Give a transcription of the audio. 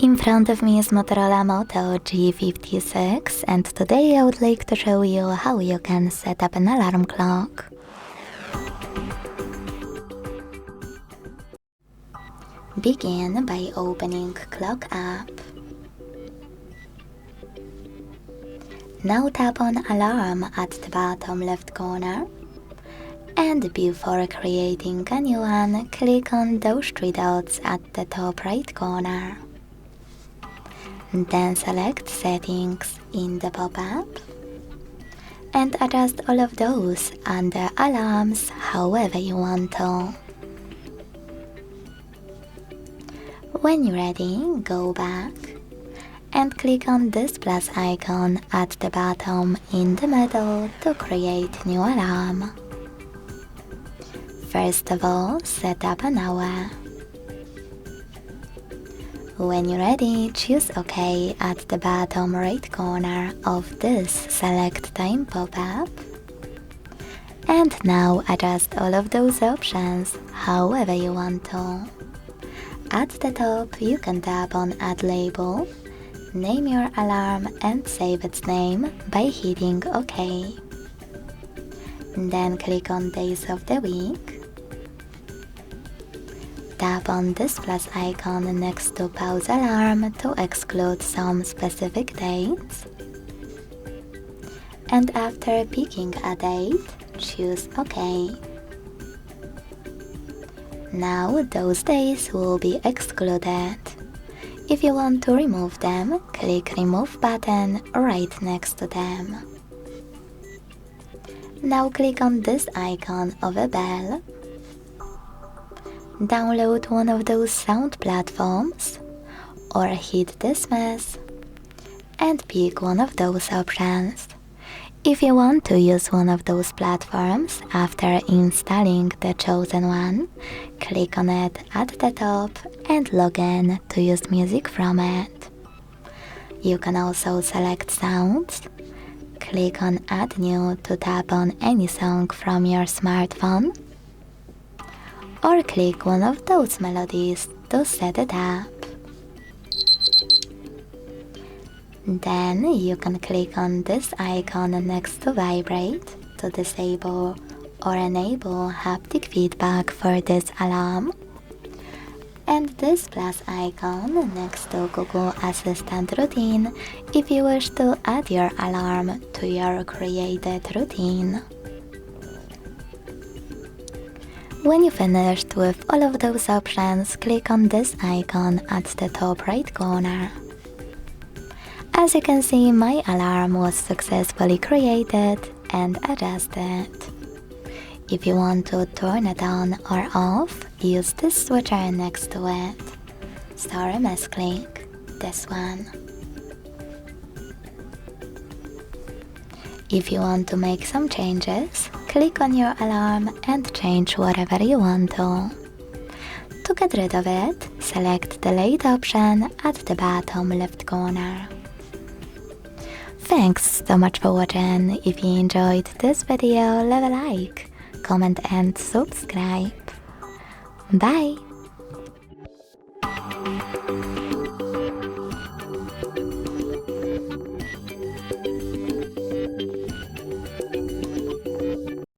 In front of me is Motorola Moto G56, and today I would like to show you how you can set up an alarm clock. Begin by opening Clock app. Now tap on Alarm at the bottom left corner, and before creating a new one, click on those three dots at the top right corner. Then select Settings in the pop-up and adjust all of those under Alarms however you want to. When you're ready, go back and click on this plus icon at the bottom in the middle to create new alarm. First of all, set up an hour. When you're ready, choose OK at the bottom right corner of this Select Time pop-up. And now adjust all of those options however you want to. At the top, you can tap on Add Label, name your alarm and save its name by hitting OK. Then click on Days of the Week. Tap on this plus icon next to Pause Alarm to exclude some specific dates. And after picking a date, choose OK. Now those days will be excluded. If you want to remove them, click Remove button right next to them. Now click on this icon of a bell. Download one of those sound platforms or hit Dismiss and pick one of those options. If you want to use one of those platforms after installing the chosen one, click on it at the top and log in to use music from it. You can also select sounds, click on Add New to tap on any song from your smartphone, or click one of those melodies to set it up. Then you can click on this icon next to Vibrate to disable or enable haptic feedback for this alarm, and this plus icon next to Google Assistant Routine if you wish to add your alarm to your created routine. When you finished with all of those options, click on this icon at the top right corner. As you can see, my alarm was successfully created and adjusted. If you want to turn it on or off, use this switcher next to it. Sorry, misclick, this one. If you want to make some changes, click on your alarm and change whatever you want to. To get rid of it, select the Delete option at the bottom left corner. Thanks so much for watching. If you enjoyed this video, leave a like, comment and subscribe. Bye!